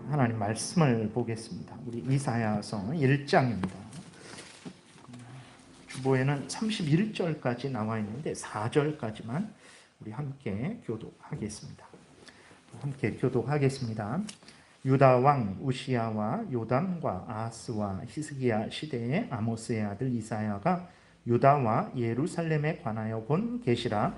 하나님 말씀을 보겠습니다. 우리 이사야서 1장입니다. 주보에는 31절까지 나와 있는데 4절까지만 우리 함께 교독하겠습니다. 유다 왕 우시야와 요담과 아하스와 히스기야 시대의 아모스의 아들 이사야가 유다와 예루살렘에 관하여 본 계시라.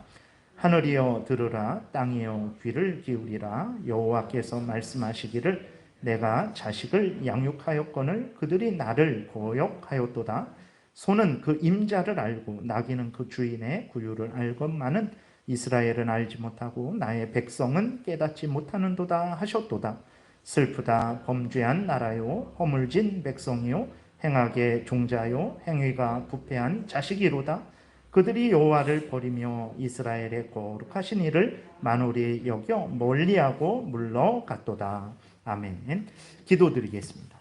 하늘이여 들으라, 땅이여 귀를 기울이라. 여호와께서 말씀하시기를 내가 자식을 양육하였거늘 그들이 나를 거역하였도다. 소는 그 임자를 알고 나귀는 그 주인의 구유를 알건만은 이스라엘은 알지 못하고 나의 백성은 깨닫지 못하는도다 하셨도다. 슬프다, 범죄한 나라요, 허물진 백성이요, 행악의 종자요, 행위가 부패한 자식이로다. 그들이 여호와를 버리며 이스라엘의 거룩하신 이를 만홀히 여겨 멀리하고 물러갔도다. 아멘. 기도드리겠습니다.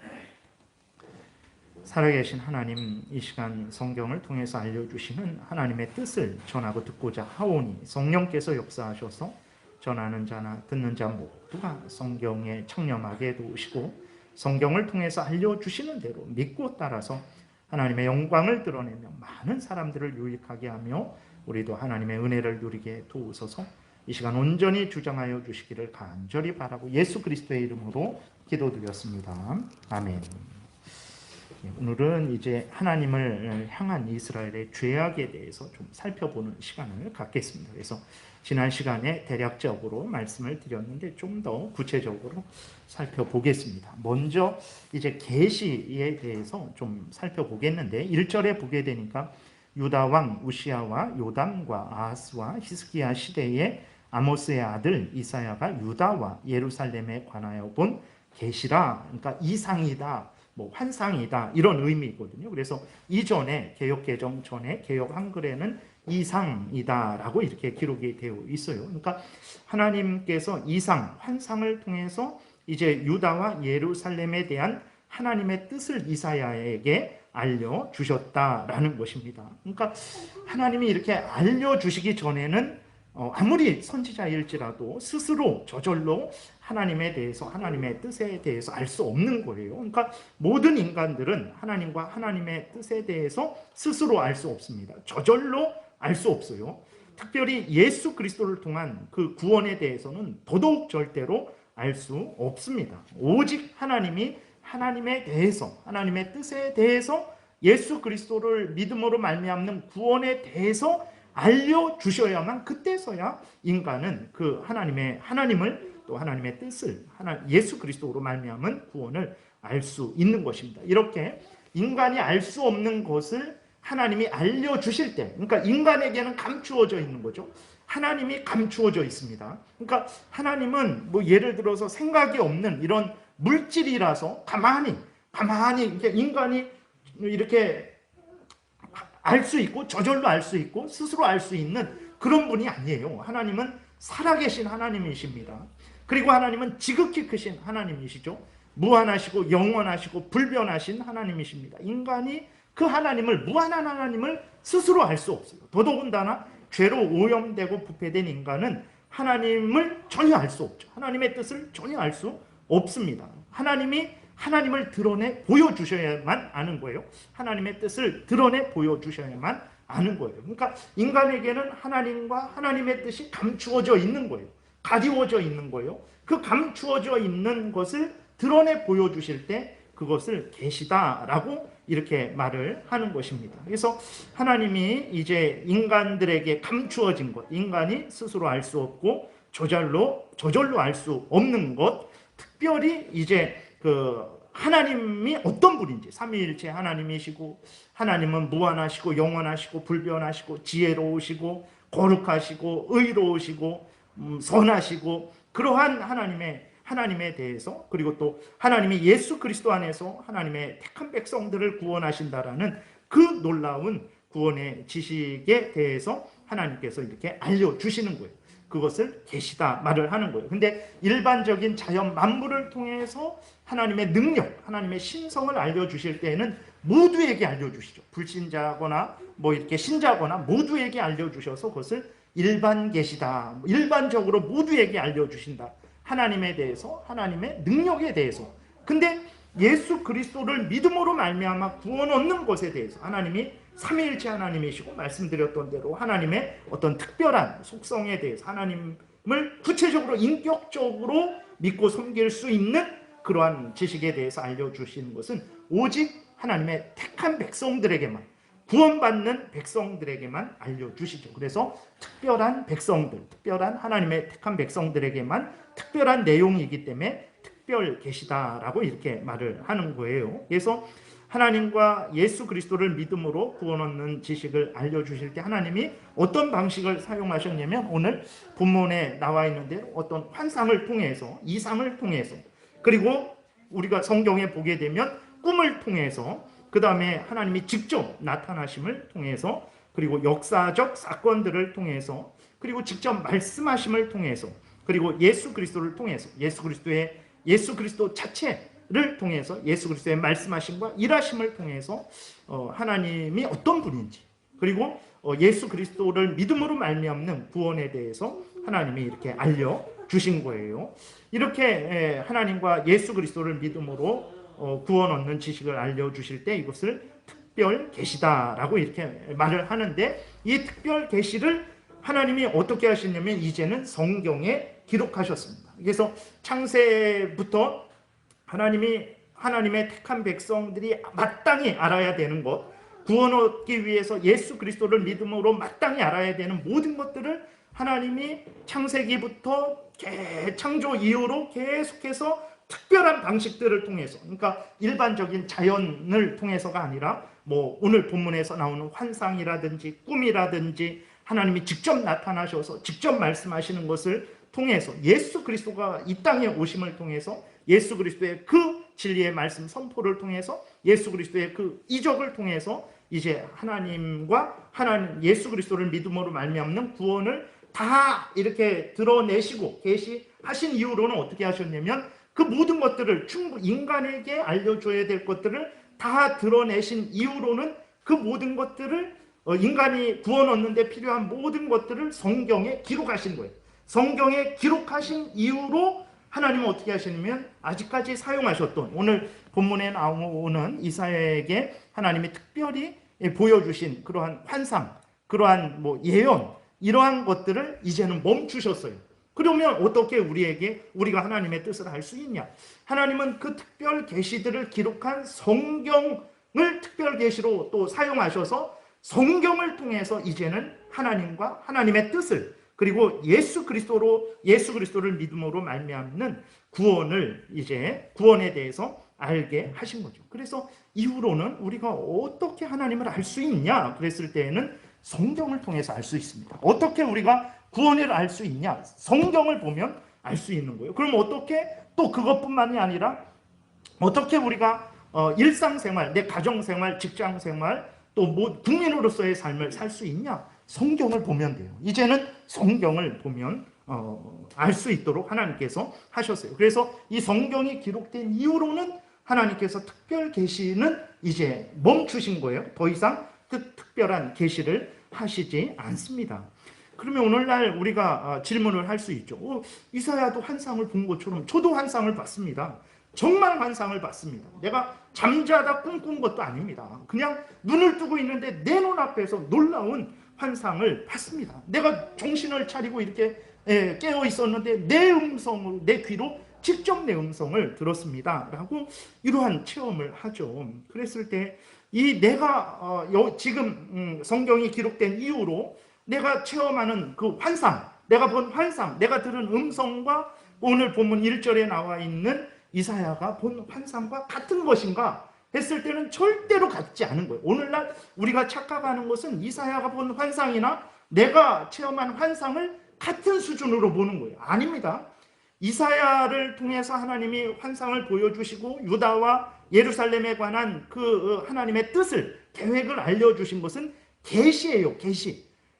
살아계신 하나님, 이 시간 성경을 통해서 알려주시는 하나님의 뜻을 전하고 듣고자 하오니 성령께서 역사하셔서 전하는 자나 듣는 자 모두가 성경에 청렴하게 도우시고 성경을 통해서 알려주시는 대로 믿고 따라서 하나님의 영광을 드러내며 많은 사람들을 유익하게 하며 우리도 하나님의 은혜를 누리게 도우소서. 이 시간 온전히 주장하여 주시기를 간절히 바라고 예수 그리스도의 이름으로 기도드렸습니다. 아멘. 오늘은 이제 하나님을 향한 이스라엘의 죄악에 대해서 좀 살펴보는 시간을 갖겠습니다. 그래서 지난 시간에 대략적으로 말씀을 드렸는데 좀 더 구체적으로 살펴보겠습니다. 먼저 이제 계시에 대해서 좀 살펴보겠는데 1절에 보게 되니까 유다 왕 우시야와 요담과 아하스와 히스기야 시대의 아모스의 아들 이사야가 유다와 예루살렘에 관하여 본 계시라. 그러니까 이상이다, 환상이다, 이런 의미거든요. 그래서 이전에 개역 개정 전에 개역 한글에는 이상이다라고 이렇게 기록이 되어 있어요. 그러니까 하나님께서 이상, 환상을 통해서 이제 유다와 예루살렘에 대한 하나님의 뜻을 이사야에게 알려주셨다라는 것입니다. 그러니까 하나님이 이렇게 알려주시기 전에는 아무리 선지자일지라도 스스로 저절로 하나님에 대해서, 하나님의 뜻에 대해서 알 수 없는 거예요. 그러니까 모든 인간들은 하나님과 하나님의 뜻에 대해서 스스로 알 수 없습니다. 저절로 알 수 없어요. 특별히 예수 그리스도를 통한 그 구원에 대해서는 더더욱 절대로 알 수 없습니다. 오직 하나님이 하나님에 대해서, 하나님의 뜻에 대해서 예수 그리스도를 믿음으로 말미암는 구원에 대해서 알려주셔야만 그때서야 인간은 그 하나님을 또 하나님의 뜻을 예수 그리스도로 말미암은 구원을 알 수 있는 것입니다. 이렇게 인간이 알 수 없는 것을 하나님이 알려주실 때, 그러니까 인간에게는 감추어져 있는 거죠. 하나님이 감추어져 있습니다. 그러니까 하나님은 예를 들어서 생각이 없는 이런 물질이라서 가만히 이렇게 인간이 이렇게 알 수 있고 저절로 알 수 있고 스스로 알 수 있는 그런 분이 아니에요. 하나님은 살아계신 하나님이십니다. 그리고 하나님은 지극히 크신 하나님이시죠. 무한하시고 영원하시고 불변하신 하나님이십니다. 인간이 그 하나님을, 무한한 하나님을 스스로 알 수 없어요. 더더군다나 죄로 오염되고 부패된 인간은 하나님을 전혀 알 수 없죠. 하나님의 뜻을 전혀 알 수 없습니다. 하나님이 하나님을 드러내 보여주셔야만 아는 거예요. 하나님의 뜻을 드러내 보여주셔야만 아는 거예요. 그러니까 인간에게는 하나님과 하나님의 뜻이 감추어져 있는 거예요. 가리워져 있는 거예요. 그 감추어져 있는 것을 드러내 보여주실 때 그것을 계시다라고 이렇게 말을 하는 것입니다. 그래서 하나님이 이제 인간들에게 감추어진 것, 인간이 스스로 알 수 없고 저절로 알 수 없는 것, 특별히 이제 하나님이 어떤 분인지, 삼위일체 하나님이시고 하나님은 무한하시고 영원하시고 불변하시고 지혜로우시고 거룩하시고 의로우시고 선하시고 그러한 하나님에 대해서, 그리고 또 하나님이 예수 그리스도 안에서 하나님의 택한 백성들을 구원하신다라는 그 놀라운 구원의 지식에 대해서 하나님께서 이렇게 알려주시는 거예요. 그것을 계시다 말을 하는 거예요. 근데 일반적인 자연 만물을 통해서 하나님의 능력, 하나님의 신성을 알려주실 때에는 모두에게 알려주시죠. 불신자거나 이렇게 신자거나 모두에게 알려주셔서 그것을 일반 계시다, 일반적으로 모두에게 알려주신다 하나님에 대해서, 하나님의 능력에 대해서. 근데 예수 그리스도를 믿음으로 말미암아 구원 얻는 것에 대해서 하나님이 삼위일체 하나님이시고 말씀드렸던 대로 하나님의 어떤 특별한 속성에 대해서 하나님을 구체적으로 인격적으로 믿고 섬길 수 있는 그러한 지식에 대해서 알려주시는 것은 오직 하나님의 택한 백성들에게만, 구원받는 백성들에게만 알려주시죠. 그래서 특별한 백성들, 특별한 하나님의 택한 백성들에게만 특별한 내용이기 때문에 특별 계시다라고 이렇게 말을 하는 거예요. 그래서 하나님과 예수 그리스도를 믿음으로 구원 얻는 지식을 알려주실 때 하나님이 어떤 방식을 사용하셨냐면 오늘 본문에 나와 있는 대로 어떤 환상을 통해서, 이상을 통해서, 그리고 우리가 성경에 보게 되면 꿈을 통해서, 그 다음에 하나님이 직접 나타나심을 통해서, 그리고 역사적 사건들을 통해서, 그리고 직접 말씀하심을 통해서, 그리고 예수 그리스도를 통해서, 예수 그리스도 자체를 통해서, 예수 그리스도의 말씀하심과 일하심을 통해서 하나님이 어떤 분인지, 그리고 예수 그리스도를 믿음으로 말미암는 구원에 대해서 하나님이 이렇게 알려주신 거예요. 이렇게 하나님과 예수 그리스도를 믿음으로 구원 얻는 지식을 알려주실 때 이것을 특별 계시다라고 이렇게 말을 하는데, 이 특별 계시를 하나님이 어떻게 하시냐면 이제는 성경에 기록하셨습니다. 그래서 창세부터 하나님의 택한 백성들이 마땅히 알아야 되는 것, 구원 얻기 위해서 예수 그리스도를 믿음으로 마땅히 알아야 되는 모든 것들을 하나님이 창세기부터 창조 이후로 계속해서 특별한 방식들을 통해서, 그러니까 일반적인 자연을 통해서가 아니라 뭐 오늘 본문에서 나오는 환상이라든지 꿈이라든지 하나님이 직접 나타나셔서 직접 말씀하시는 것을 통해서, 예수 그리스도가 이 땅에 오심을 통해서, 예수 그리스도의 그 진리의 말씀 선포를 통해서, 예수 그리스도의 그 이적을 통해서 이제 하나님과 예수 그리스도를 믿음으로 말미암는 구원을 다 이렇게 드러내시고 계시하신 이후로는 어떻게 하셨냐면 그 모든 것들을 인간에게 알려줘야 될 것들을 다 드러내신 이후로는 그 모든 것들을 인간이 구원 얻는 데 필요한 모든 것들을 성경에 기록하신 거예요. 성경에 기록하신 이후로 하나님은 어떻게 하시냐면 아직까지 사용하셨던, 오늘 본문에 나오는 이사야에게 하나님이 특별히 보여주신 그러한 환상, 그러한 뭐 예언, 이러한 것들을 이제는 멈추셨어요. 그러면 어떻게 우리가 하나님의 뜻을 알 수 있냐? 하나님은 그 특별 계시들을 기록한 성경을 특별 계시로 또 사용하셔서 성경을 통해서 이제는 하나님과 하나님의 뜻을, 그리고 예수 그리스도를 믿음으로 말미암는 구원에 대해서 알게 하신 거죠. 그래서 이후로는 우리가 어떻게 하나님을 알 수 있냐? 그랬을 때에는 성경을 통해서 알 수 있습니다. 어떻게 우리가 구원을 알 수 있냐? 성경을 보면 알 수 있는 거예요. 그럼 어떻게 또 그것뿐만이 아니라 어떻게 우리가 일상생활, 내 가정생활, 직장생활, 또 국민으로서의 삶을 살 수 있냐? 성경을 보면 돼요. 이제는 성경을 보면 알 수 있도록 하나님께서 하셨어요. 그래서 이 성경이 기록된 이후로는 하나님께서 특별 계시는 이제 멈추신 거예요. 더 이상 그 특별한 계시를 하시지 않습니다. 그러면 오늘날 우리가 질문을 할 수 있죠. 이사야도 환상을 본 것처럼 저도 환상을 봤습니다. 정말 환상을 봤습니다. 내가 잠자다 꿈꾼 것도 아닙니다. 그냥 눈을 뜨고 있는데 내 눈앞에서 놀라운 환상을 봤습니다. 내가 정신을 차리고 이렇게 깨어 있었는데 내 귀로 직접 내 음성을 들었습니다. 라고 이러한 체험을 하죠. 그랬을 때 내가 지금 성경이 기록된 이후로 내가 체험하는 그 환상, 내가 본 환상, 내가 들은 음성과 오늘 본문 1절에 나와 있는 이사야가 본 환상과 같은 것인가 했을 때는 절대로 같지 않은 거예요. 오늘날 우리가 착각하는 것은 이사야가 본 환상이나 내가 체험한 환상을 같은 수준으로 보는 거예요. 아닙니다. 이사야를 통해서 하나님이 환상을 보여주시고 유다와 예루살렘에 관한 그 하나님의 뜻을, 계획을 알려주신 것은 계시예요.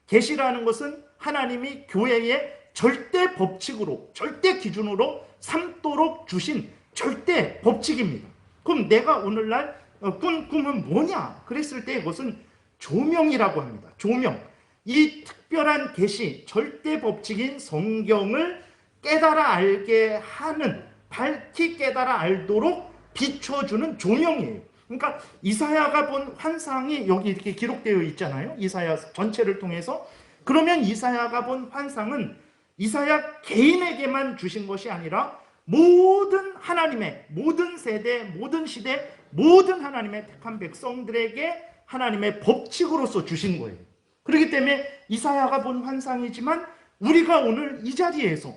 계시라는 것은 하나님이 교회의 절대 법칙으로, 절대 기준으로 삼도록 주신 절대 법칙입니다. 그럼 내가 오늘날 꾼 꿈은 뭐냐? 그랬을 때 그것은 조명이라고 합니다. 조명. 이 특별한 계시, 절대 법칙인 성경을 깨달아 알게 하는, 밝히 깨달아 알도록 비춰주는 조명이에요. 그러니까 이사야가 본 환상이 여기 이렇게 기록되어 있잖아요. 이사야 전체를 통해서. 그러면 이사야가 본 환상은 이사야 개인에게만 주신 것이 아니라 모든 하나님의, 모든 세대, 모든 시대, 모든 하나님의 택한 백성들에게 하나님의 법칙으로서 주신 거예요. 그렇기 때문에 이사야가 본 환상이지만 우리가 오늘 이 자리에서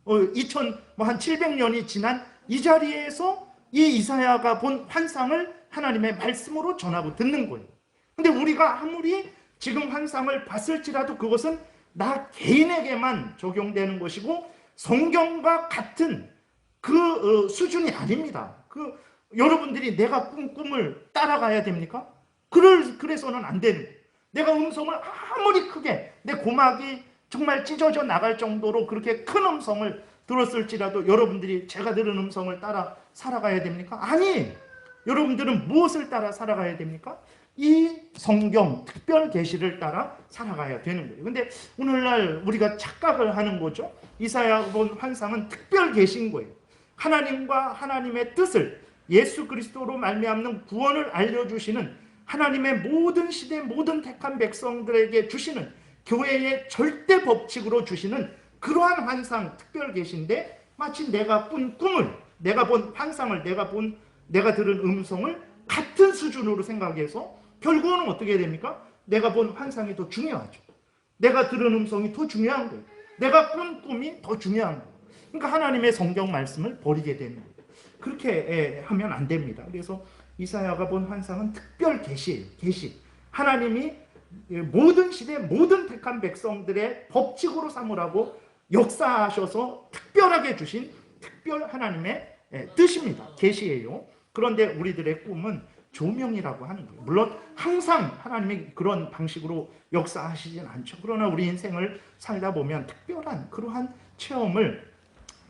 700년이 지난 이 자리에서 이 이사야가 본 환상을 하나님의 말씀으로 전하고 듣는 거예요. 근데 우리가 아무리 지금 환상을 봤을지라도 그것은 나 개인에게만 적용되는 것이고 성경과 같은 그 수준이 아닙니다. 여러분들이 내가 꾼 꿈을 따라가야 됩니까? 그래서는 안 되는 거예요. 내가 음성을 아무리 크게 내 고막이 정말 찢어져 나갈 정도로 그렇게 큰 음성을 들었을지라도 여러분들이 제가 들은 음성을 따라 살아가야 됩니까? 아니, 여러분들은 무엇을 따라 살아가야 됩니까? 이 성경 특별 계시를 따라 살아가야 되는 거예요. 근데 오늘날 우리가 착각을 하는 거죠. 이사야 본 환상은 특별 계시인 거예요. 하나님과 하나님의 뜻을 예수 그리스도로 말미암는 구원을 알려주시는 하나님의 모든 시대 모든 택한 백성들에게 주시는 교회의 절대 법칙으로 주시는 그러한 환상 특별 계시인데 마치 내가 꾼 꿈을, 내가 본 환상을, 내가 들은 음성을 같은 수준으로 생각해서 결국은 어떻게 됩니까? 내가 본 환상이 더 중요하죠. 내가 들은 음성이 더 중요한 거예요. 내가 꾼 꿈이 더 중요한 거예요. 그러니까 하나님의 성경 말씀을 버리게 되는 거예요. 그렇게 하면 안 됩니다. 그래서 이사야가 본 환상은 특별 계시예요. 계시. 하나님이 모든 시대 모든 택한 백성들의 법칙으로 삼으라고 역사하셔서 특별하게 주신 특별 하나님의 뜻입니다. 계시예요. 그런데 우리들의 꿈은 조명이라고 하는 거예요. 물론 항상 하나님이 그런 방식으로 역사하시진 않죠. 그러나 우리 인생을 살다 보면 특별한 그러한 체험을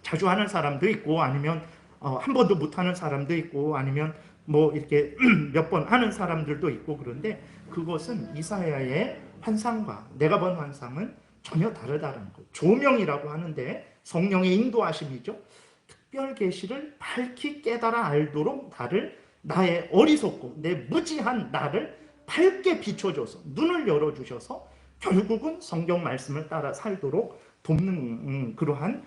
자주 하는 사람도 있고 아니면 한 번도 못하는 사람도 있고 아니면 뭐 이렇게 몇 번 하는 사람들도 있고 그런데 그것은 이사야의 환상과 내가 본 환상은 전혀 다르다는 거예요. 조명이라고 하는데 성령의 인도하심이죠. 특별 계시를 밝히 깨달아 알도록 나의 어리석고 내 무지한 나를 밝게 비춰줘서 눈을 열어주셔서 결국은 성경 말씀을 따라 살도록 돕는 그러한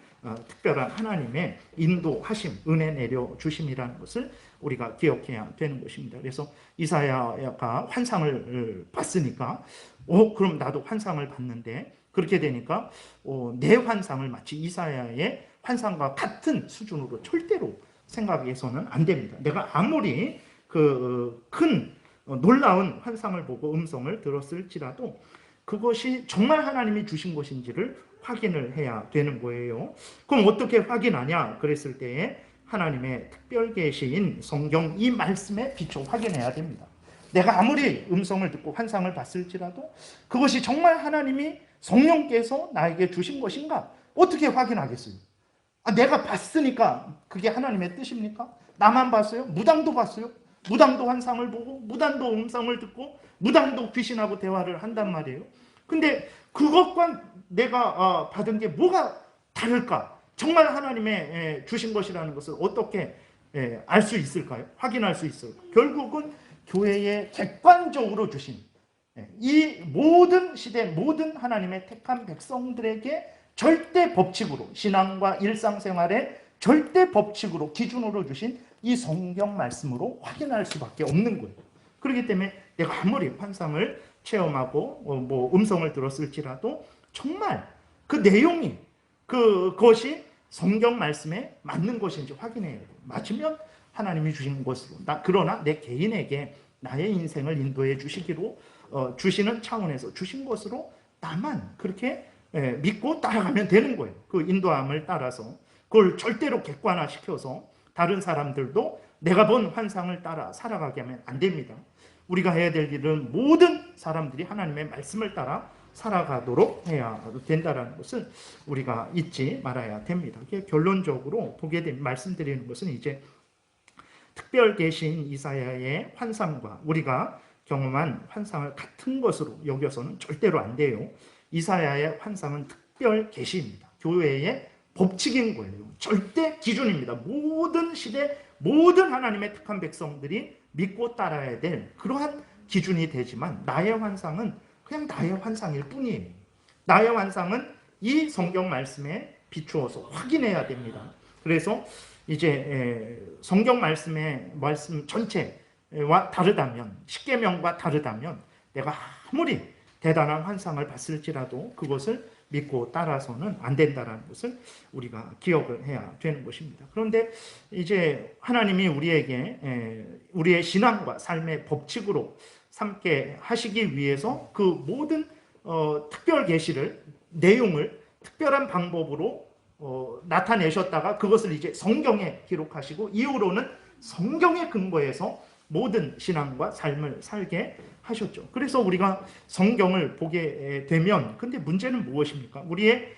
특별한 하나님의 인도하심, 은혜 내려주심이라는 것을 우리가 기억해야 되는 것입니다. 그래서 이사야가 환상을 봤으니까 그럼 나도 환상을 봤는데 그렇게 되니까 내 환상을 마치 이사야의 환상과 같은 수준으로 절대로 생각해서는 안 됩니다. 내가 아무리 큰 놀라운 환상을 보고 음성을 들었을지라도 그것이 정말 하나님이 주신 것인지를 확인을 해야 되는 거예요. 그럼 어떻게 확인하냐? 그랬을 때에 하나님의 특별 계시인 성경 이 말씀에 비춰 확인해야 됩니다. 내가 아무리 음성을 듣고 환상을 봤을지라도 그것이 정말 하나님이 성령께서 나에게 주신 것인가? 어떻게 확인하겠어요? 내가 봤으니까 그게 하나님의 뜻입니까? 나만 봤어요? 무당도 봤어요? 무당도 환상을 보고 무당도 음성을 듣고 무당도 귀신하고 대화를 한단 말이에요. 근데 그것과 내가 받은 게 뭐가 다를까? 정말 하나님의 주신 것이라는 것을 어떻게 알 수 있을까요? 확인할 수 있을까요? 결국은 교회에 객관적으로 주신 이 모든 시대 모든 하나님의 택한 백성들에게 절대 법칙으로 신앙과 일상생활의 절대 법칙으로 기준으로 주신 이 성경 말씀으로 확인할 수밖에 없는 거예요. 그렇기 때문에 내가 아무리 환상을 체험하고 뭐 음성을 들었을지라도 정말 그 내용이 그것이 성경 말씀에 맞는 것인지 확인해야 돼요. 맞으면 하나님이 주신 것으로 그러나 내 개인에게 나의 인생을 인도해 주시기로 주시는 차원에서 주신 것으로 나만 그렇게 믿고 따라가면 되는 거예요. 그 인도함을 따라서 그걸 절대로 객관화시켜서 다른 사람들도 내가 본 환상을 따라 살아가게 하면 안 됩니다. 우리가 해야 될 일은 모든 사람들이 하나님의 말씀을 따라 살아가도록 해야 된다는 것을 우리가 잊지 말아야 됩니다. 결론적으로 보게 된 말씀드리는 것은 이제 특별 계시인 이사야의 환상과 우리가 경험한 환상을 같은 것으로 여겨서는 절대로 안 돼요. 이사야의 환상은 특별 계시입니다. 교회의 법칙인 거예요. 절대 기준입니다. 모든 시대 모든 하나님의 택한 백성들이 믿고 따라야 될 그러한 기준이 되지만 나의 환상은 그냥 나의 환상일 뿐이에요. 나의 환상은 이 성경 말씀에 비추어서 확인해야 됩니다. 그래서 이제 성경 말씀 전체와 다르다면, 십계명과 다르다면 내가 아무리 대단한 환상을 봤을지라도 그것을 믿고 따라서는 안 된다는 것을 우리가 기억을 해야 되는 것입니다. 그런데 이제 하나님이 우리에게 우리의 신앙과 삶의 법칙으로 삼게 하시기 위해서 그 모든 특별 계시를 내용을 특별한 방법으로 나타내셨다가 그것을 이제 성경에 기록하시고 이후로는 성경에 근거해서 모든 신앙과 삶을 살게 하셨죠. 그래서 우리가 성경을 보게 되면 근데 문제는 무엇입니까? 우리의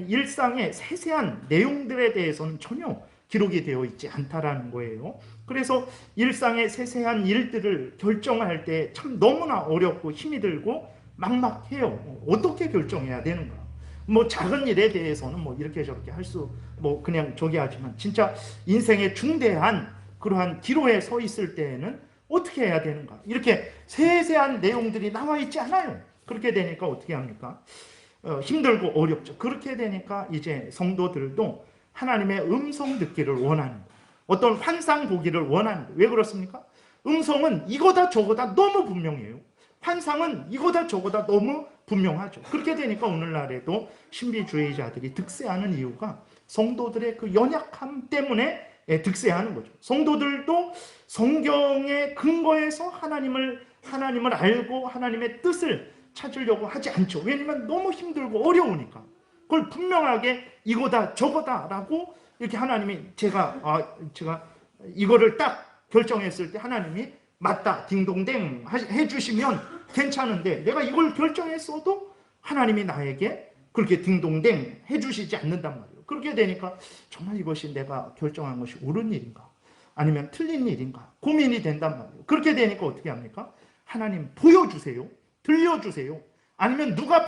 일상의 세세한 내용들에 대해서는 전혀 기록이 되어 있지 않다라는 거예요. 그래서 일상의 세세한 일들을 결정할 때 참 너무나 어렵고 힘이 들고 막막해요. 어떻게 결정해야 되는가? 뭐 작은 일에 대해서는 뭐 이렇게 저렇게 할 수 뭐 그냥 저기 하지만 진짜 인생의 중대한 그러한 기로에 서 있을 때에는 어떻게 해야 되는가? 이렇게 세세한 내용들이 나와 있지 않아요. 그렇게 되니까 어떻게 합니까? 힘들고 어렵죠. 그렇게 되니까 이제 성도들도 하나님의 음성 듣기를 원하는 거예요. 어떤 환상 보기를 원하는 거예요. 왜 그렇습니까? 음성은 이거다 저거다 너무 분명해요. 환상은 이거다 저거다 너무 분명하죠. 그렇게 되니까 오늘날에도 신비주의자들이 득세하는 이유가 성도들의 그 연약함 때문에 득세하는 거죠. 성도들도 성경의 근거에서 하나님을 알고 하나님의 뜻을 찾으려고 하지 않죠. 왜냐하면 너무 힘들고 어려우니까. 그걸 분명하게 이거다 저거다라고 이렇게 하나님이 제가 이거를 딱 결정했을 때 하나님이 맞다 딩동댕 해주시면 괜찮은데 내가 이걸 결정했어도 하나님이 나에게 그렇게 딩동댕 해주시지 않는단 말이에요. 그렇게 되니까 정말 이것이 내가 결정한 것이 옳은 일인가 아니면 틀린 일인가 고민이 된단 말이에요. 그렇게 되니까 어떻게 합니까? 하나님 보여주세요. 들려주세요. 아니면 누가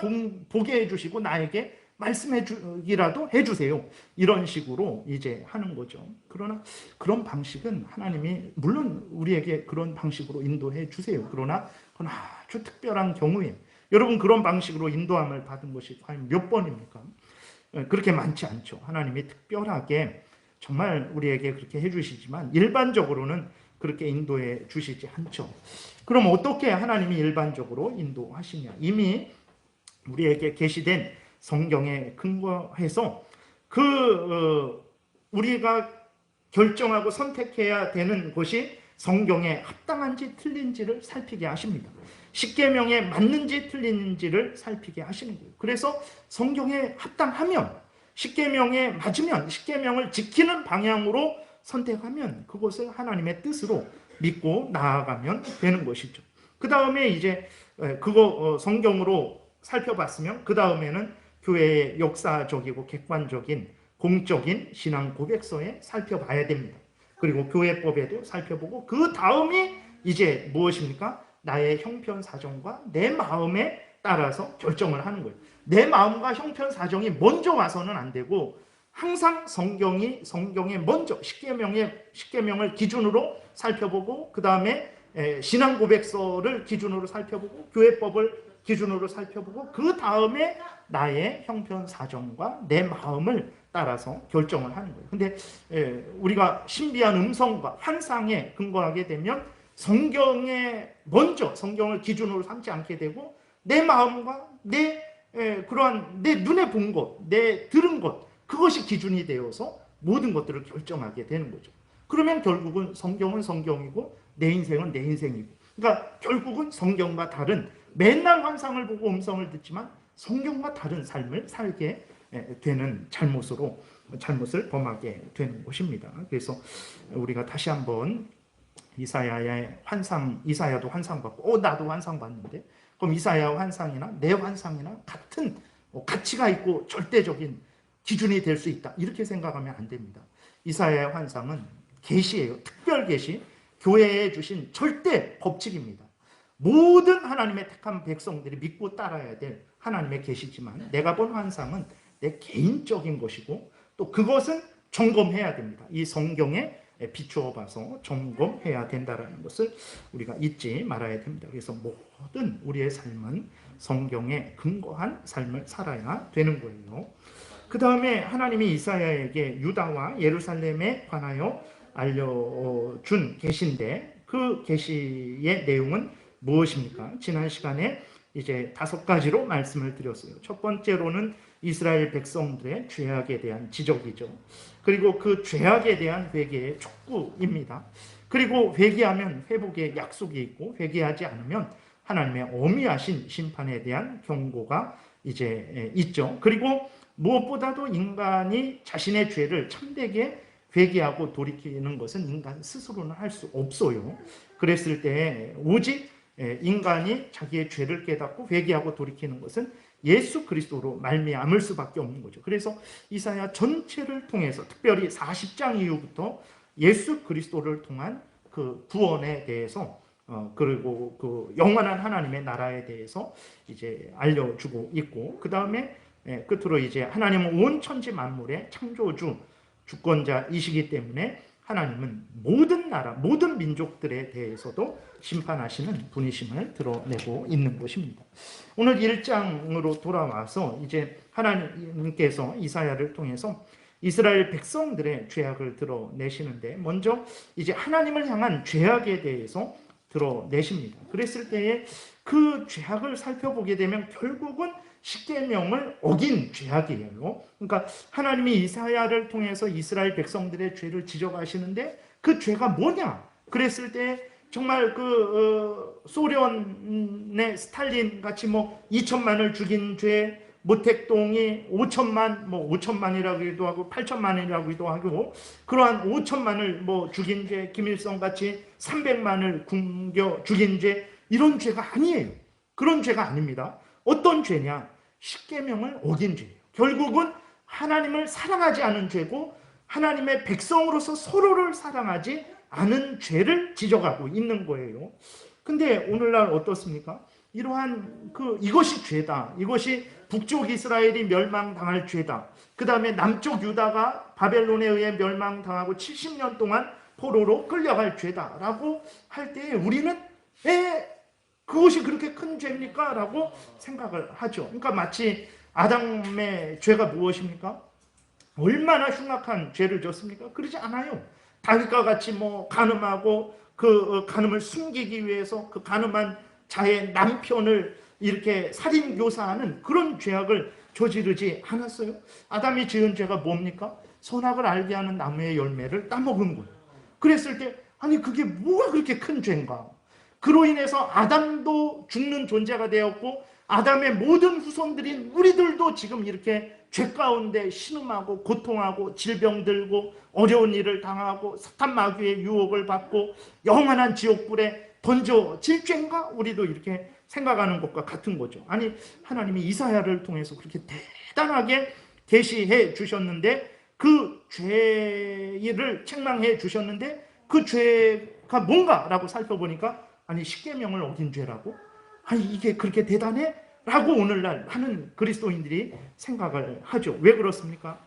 보게 해주시고 나에게 말씀해 주기라도 해주세요. 이런 식으로 이제 하는 거죠. 그러나 그런 방식은 하나님이 물론 우리에게 그런 방식으로 인도해 주세요. 그러나 그건 아주 특별한 경우에 여러분 그런 방식으로 인도함을 받은 것이 과연 몇 번입니까? 그렇게 많지 않죠. 하나님이 특별하게 정말 우리에게 그렇게 해주시지만 일반적으로는 그렇게 인도해 주시지 않죠. 그럼 어떻게 하나님이 일반적으로 인도하시냐? 이미 우리에게 계시된 성경에 근거해서 우리가 결정하고 선택해야 되는 것이 성경에 합당한지 틀린지를 살피게 하십니다. 십계명에 맞는지 틀린지를 살피게 하시는 거예요. 그래서 성경에 합당하면 십계명에 맞으면 십계명을 지키는 방향으로 선택하면 그것을 하나님의 뜻으로 믿고 나아가면 되는 것이죠. 그 다음에 이제 그거 성경으로 살펴봤으면 그 다음에는 교회의 역사적이고 객관적인 공적인 신앙 고백서에 살펴봐야 됩니다. 그리고 교회법에도 살펴보고 그 다음이 이제 무엇입니까? 나의 형편사정과 내 마음에 따라서 결정을 하는 거예요. 내 마음과 형편사정이 먼저 와서는 안 되고 항상 성경에 먼저 십계명을 기준으로 살펴보고 그 다음에 신앙 고백서를 기준으로 살펴보고 교회법을 기준으로 살펴보고 그 다음에 나의 형편사정과 내 마음을 따라서 결정을 하는 거예요. 근데 우리가 신비한 음성과 환상에 근거하게 되면 성경을 기준으로 삼지 않게 되고 내 마음과 그러한 내 눈에 본 것, 내 들은 것 그것이 기준이 되어서 모든 것들을 결정하게 되는 거죠. 그러면 결국은 성경은 성경이고 내 인생은 내 인생이고 그러니까 결국은 성경과 다른 맨날 환상을 보고 음성을 듣지만 성경과 다른 삶을 살게 되는 잘못을 범하게 되는 것입니다. 그래서 우리가 다시 한번 이사야도 환상 받고 나도 환상 봤는데 그럼 이사야 환상이나 내 환상이나 같은 가치가 있고 절대적인 기준이 될 수 있다 이렇게 생각하면 안 됩니다. 이사야의 환상은 계시예요. 특별 계시, 교회에 주신 절대 법칙입니다. 모든 하나님의 택한 백성들이 믿고 따라야 될 하나님의 계시지만 내가 본 환상은 내 개인적인 것이고 또 그것은 점검해야 됩니다. 이 성경에 비추어 봐서 점검해야 된다는 것을 우리가 잊지 말아야 됩니다. 그래서 모든 우리의 삶은 성경에 근거한 삶을 살아야 되는 거예요. 그 다음에 하나님이 이사야에게 유다와 예루살렘에 관하여 알려준 계시인데 그 계시의 내용은 무엇입니까? 지난 시간에 이제 5가지로 말씀을 드렸어요. 첫 번째로는 이스라엘 백성들의 죄악에 대한 지적이죠. 그리고 그 죄악에 대한 회개의 촉구입니다. 그리고 회개하면 회복의 약속이 있고 회개하지 않으면 하나님의 엄미하신 심판에 대한 경고가 이제 있죠. 그리고 무엇보다도 인간이 자신의 죄를 참되게 회개하고 돌이키는 것은 인간 스스로는 할 수 없어요. 그랬을 때 오직 인간이 자기의 죄를 깨닫고 회개하고 돌이키는 것은 예수 그리스도로 말미암을 수밖에 없는 거죠. 그래서 이사야 전체를 통해서 특별히 40장 이후부터 예수 그리스도를 통한 그 구원에 대해서 그리고 그 영원한 하나님의 나라에 대해서 이제 알려주고 있고, 그 다음에 끝으로 이제 하나님은 온 천지 만물의 창조주 주권자이시기 때문에 하나님은 모든 나라, 모든 민족들에 대해서도 심판하시는 분이심을 드러내고 있는 것입니다. 오늘 1장으로 돌아와서 이제 하나님께서 이사야를 통해서 이스라엘 백성들의 죄악을 드러내시는데, 먼저 이제 하나님을 향한 죄악에 대해서 드러내십니다. 그랬을 때에 그 죄악을 살펴보게 되면 결국은 십계명을 어긴 죄악이에요. 그러니까 하나님이 이사야를 통해서 이스라엘 백성들의 죄를 지적하시는데 그 죄가 뭐냐? 그랬을 때 정말 그 소련의 스탈린 같이 뭐 2천만을 죽인 죄, 모택동이 5천만, 뭐 5천만이라고도 하고 8천만이라고도 하고, 그러한 5천만을 뭐 죽인 죄, 김일성 같이 300만을 굶겨 죽인 죄, 이런 죄가 아니에요. 그런 죄가 아닙니다. 어떤 죄냐? 십계명을 어긴 죄예요. 결국은 하나님을 사랑하지 않은 죄고, 하나님의 백성으로서 서로를 사랑하지 않은 죄를 지적하고 있는 거예요. 근데 오늘날 어떻습니까? 이러한 이것이 죄다. 이것이 북쪽 이스라엘이 멸망당할 죄다. 그 다음에 남쪽 유다가 바벨론에 의해 멸망당하고 70년 동안 포로로 끌려갈 죄다라고 할 때 우리는 그것이 그렇게 큰 죄입니까? 라고 생각을 하죠. 그러니까 마치 아담의 죄가 무엇입니까? 얼마나 흉악한 죄를 졌습니까? 그러지 않아요. 다윗과 같이 뭐 간음하고 그 간음을 숨기기 위해서 그 간음한 자의 남편을 이렇게 살인교사하는 그런 죄악을 저지르지 않았어요. 아담이 지은 죄가 뭡니까? 선악을 알게 하는 나무의 열매를 따먹은 거예요. 그랬을 때 아니 그게 뭐가 그렇게 큰 죄인가? 그로 인해서 아담도 죽는 존재가 되었고 아담의 모든 후손들인 우리들도 지금 이렇게 죄 가운데 신음하고 고통하고 질병 들고 어려운 일을 당하고 사탄 마귀의 유혹을 받고 영원한 지옥불에 던져질 죄인가? 우리도 이렇게 생각하는 것과 같은 거죠. 아니 하나님이 이사야를 통해서 그렇게 대단하게 계시해 주셨는데, 그 죄를 책망해 주셨는데 그 죄가 뭔가라고 살펴보니까 아니 십계명을 어긴 죄라고? 아니 이게 그렇게 대단해? 라고 오늘날 하는 그리스도인들이 생각을 하죠. 왜 그렇습니까?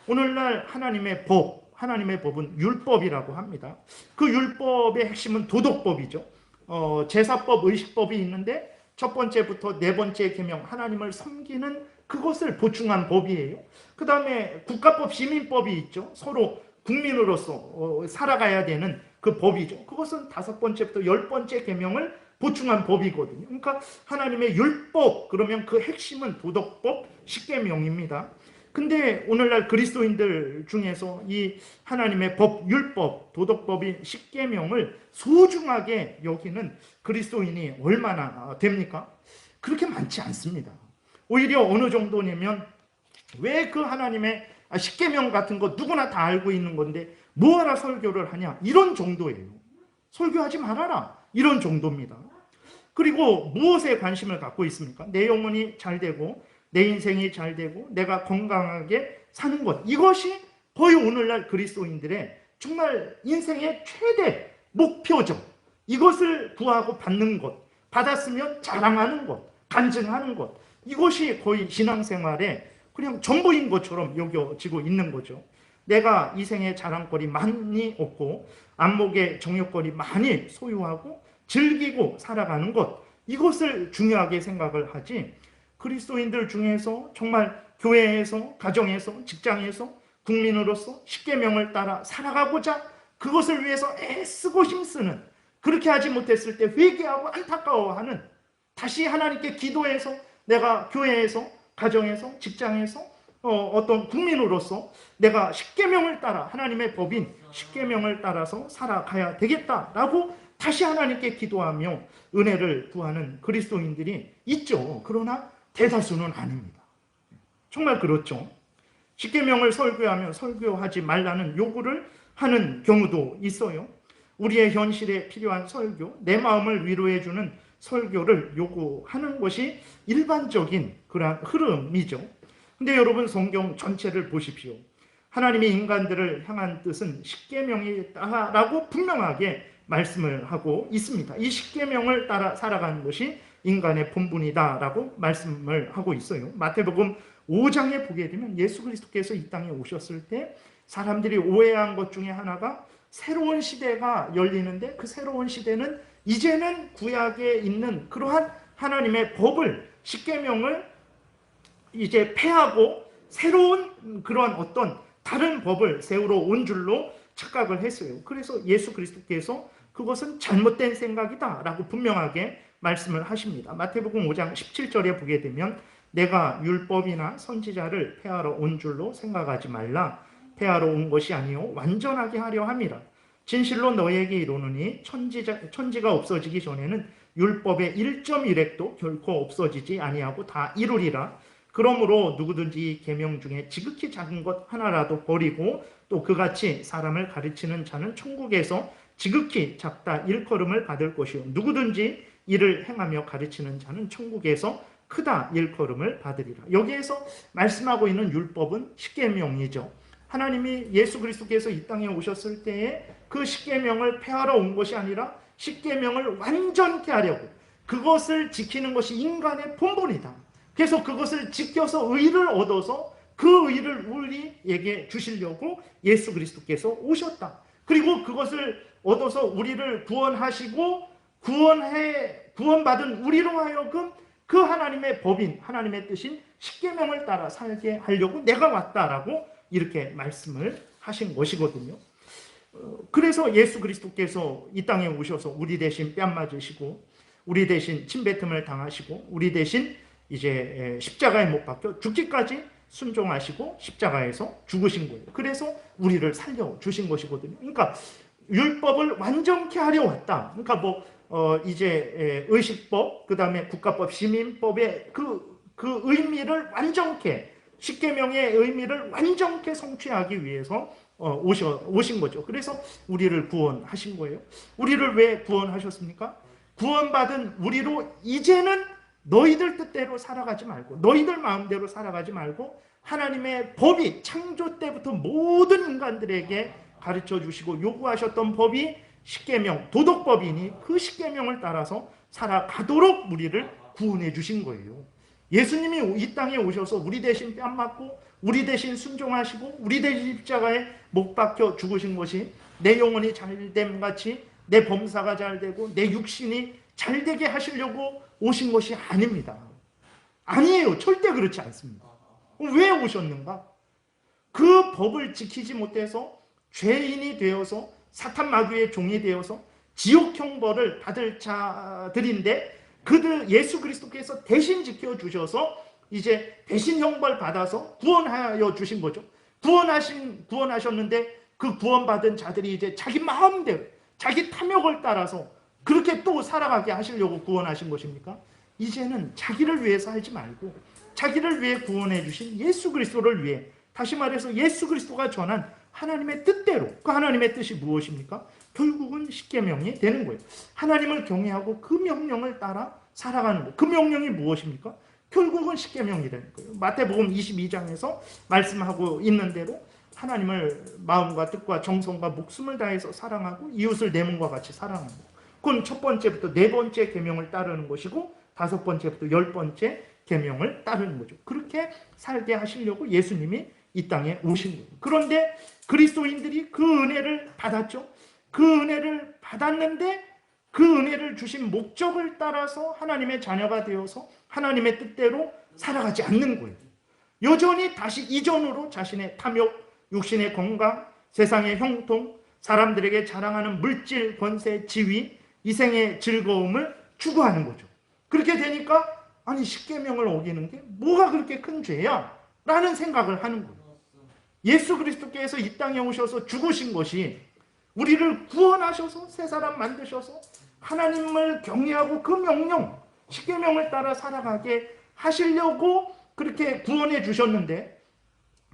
오늘날 하나님의 법은 율법이라고 합니다. 그 율법의 핵심은 도덕법이죠. 제사법, 의식법이 있는데 첫 번째부터 네 번째 계명, 하나님을 섬기는 그것을 보충한 법이에요. 그 다음에 국가법, 시민법이 있죠. 서로 국민으로서 살아가야 되는 그 법이죠. 그것은 5번째부터 10번째 계명을 보충한 법이거든요. 그러니까 하나님의 율법, 그러면 그 핵심은 도덕법, 십계명입니다. 근데 오늘날 그리스도인들 중에서 이 하나님의 법, 율법, 도덕법인 십계명을 소중하게 여기는 그리스도인이 얼마나 됩니까? 그렇게 많지 않습니다. 오히려 어느 정도냐면 왜 그 하나님의 십계명 같은 거 누구나 다 알고 있는 건데 뭐하러 설교를 하냐, 이런 정도예요. 설교하지 말아라, 이런 정도입니다. 그리고 무엇에 관심을 갖고 있습니까? 내 영혼이 잘 되고 내 인생이 잘 되고 내가 건강하게 사는 것, 이것이 거의 오늘날 그리스도인들의 정말 인생의 최대 목표죠. 이것을 구하고 받는 것, 받았으면 자랑하는 것, 간증하는 것, 이것이 거의 신앙생활의 그냥 전부인 것처럼 여겨지고 있는 거죠. 내가 이 생에 자랑거리 많이 얻고 안목의 정욕거리 많이 소유하고 즐기고 살아가는 것, 이것을 중요하게 생각을 하지, 그리스도인들 중에서 정말 교회에서, 가정에서, 직장에서, 국민으로서 십계명을 따라 살아가고자 그것을 위해서 애쓰고 힘쓰는, 그렇게 하지 못했을 때 회개하고 안타까워하는, 다시 하나님께 기도해서 내가 교회에서, 가정에서, 직장에서, 어떤 국민으로서 내가 십계명을 따라, 하나님의 법인 십계명을 따라서 살아가야 되겠다라고 다시 하나님께 기도하며 은혜를 구하는 그리스도인들이 있죠. 그러나 대다수는 아닙니다. 정말 그렇죠. 십계명을 설교하며 설교하지 말라는 요구를 하는 경우도 있어요. 우리의 현실에 필요한 설교, 내 마음을 위로해주는 설교를 요구하는 것이 일반적인 그런 흐름이죠. 근데 여러분, 성경 전체를 보십시오. 하나님이 인간들을 향한 뜻은 십계명이다라고 분명하게 말씀을 하고 있습니다. 이 십계명을 따라 살아가는 것이 인간의 본분이다라고 말씀을 하고 있어요. 마태복음 5장에 보게 되면 예수 그리스도께서 이 땅에 오셨을 때 사람들이 오해한 것 중에 하나가 새로운 시대가 열리는데, 그 새로운 시대는 이제는 구약에 있는 그러한 하나님의 법을, 십계명을 이제 폐하고 새로운 그러한 어떤 다른 법을 세우러 온 줄로 착각을 했어요. 그래서 예수 그리스도께서 그것은 잘못된 생각이다 라고 분명하게 말씀을 하십니다. 마태복음 5장 17절에 보게 되면 내가 율법이나 선지자를 폐하러 온 줄로 생각하지 말라. 폐하러 온 것이 아니요 완전하게 하려 함이라. 진실로 너희에게 이르노니 천지가 없어지기 전에는 율법의 1.1획도 결코 없어지지 아니하고 다 이루리라. 그러므로 누구든지 계명 중에 지극히 작은 것 하나라도 버리고 또 그같이 사람을 가르치는 자는 천국에서 지극히 작다 일컬음을 받을 것이요 누구든지 이를 행하며 가르치는 자는 천국에서 크다 일컬음을 받으리라. 여기에서 말씀하고 있는 율법은 십계명이죠. 하나님이 예수 그리스도께서 이 땅에 오셨을 때에 그 십계명을 폐하러 온 것이 아니라 십계명을 완전케 하려고, 그것을 지키는 것이 인간의 본분이다. 그래서 그것을 지켜서 의를 얻어서 그 의를 우리에게 주시려고 예수 그리스도께서 오셨다. 그리고 그것을 얻어서 우리를 구원하시고 구원받은 우리로 하여금 그 하나님의 법인, 하나님의 뜻인 십계명을 따라 살게 하려고 내가 왔다라고 이렇게 말씀을 하신 것이거든요. 그래서 예수 그리스도께서 이 땅에 오셔서 우리 대신 뺨 맞으시고 우리 대신 침뱉음을 당하시고 우리 대신 이제 십자가에 못 박혀 죽기까지 순종하시고 십자가에서 죽으신 거예요. 그래서 우리를 살려주신 것이거든요. 그러니까 율법을 완전케 하려 왔다. 그러니까 이제 의식법, 그 다음에 국가법, 시민법의 그 의미를 완전케, 십계명의 의미를 완전케 성취하기 위해서 오신 거죠. 그래서 우리를 구원하신 거예요. 우리를 왜 구원하셨습니까? 구원받은 우리로 이제는 너희들 뜻대로 살아가지 말고, 너희들 마음대로 살아가지 말고, 하나님의 법이 창조 때부터 모든 인간들에게 가르쳐 주시고 요구하셨던 법이 십계명, 도덕법이니 그 십계명을 따라서 살아가도록 우리를 구원해 주신 거예요. 예수님이 이 땅에 오셔서 우리 대신 뺨 맞고 우리 대신 순종하시고 우리 대신 십자가에 못 박혀 죽으신 것이 내 영혼이 잘됨 같이 내 범사가 잘되고 내 육신이 잘되게 하시려고 오신 것이 아닙니다. 아니에요. 절대 그렇지 않습니다. 왜 오셨는가? 그 법을 지키지 못해서 죄인이 되어서 사탄 마귀의 종이 되어서 지옥 형벌을 받을 자들인데, 그들 예수 그리스도께서 대신 지켜주셔서 이제 대신 형벌 받아서 구원하여 주신 거죠. 구원하셨는데 그 구원받은 자들이 이제 자기 마음대로 자기 탐욕을 따라서 그렇게 또 살아가게 하시려고 구원하신 것입니까? 이제는 자기를 위해 살지 말고 자기를 위해 구원해 주신 예수 그리스도를 위해, 다시 말해서 예수 그리스도가 전한 하나님의 뜻대로, 그 하나님의 뜻이 무엇입니까? 결국은 십계명이 되는 거예요. 하나님을 경외하고 그 명령을 따라 살아가는 거예요. 그 명령이 무엇입니까? 결국은 십계명이 되는 거예요. 마태복음 22장에서 말씀하고 있는 대로 하나님을 마음과 뜻과 정성과 목숨을 다해서 사랑하고 이웃을 내 몸과 같이 사랑하는 거예요. 그건 첫 번째부터 네 번째 계명을 따르는 것이고, 다섯 번째부터 열 번째 계명을 따르는 거죠. 그렇게 살게 하시려고 예수님이 이 땅에 오신 거예요. 그런데 그리스도인들이 그 은혜를 받았죠. 그 은혜를 받았는데 그 은혜를 주신 목적을 따라서 하나님의 자녀가 되어서 하나님의 뜻대로 살아가지 않는 거예요. 여전히 다시 이전으로 자신의 탐욕, 육신의 건강, 세상의 형통, 사람들에게 자랑하는 물질, 권세, 지위, 이 생의 즐거움을 추구하는 거죠. 그렇게 되니까 아니 십계명을 어기는 게 뭐가 그렇게 큰 죄야? 라는 생각을 하는 거예요. 예수 그리스도께서 이 땅에 오셔서 죽으신 것이 우리를 구원하셔서 새 사람 만드셔서 하나님을 경외하고 그 명령, 십계명을 따라 살아가게 하시려고 그렇게 구원해 주셨는데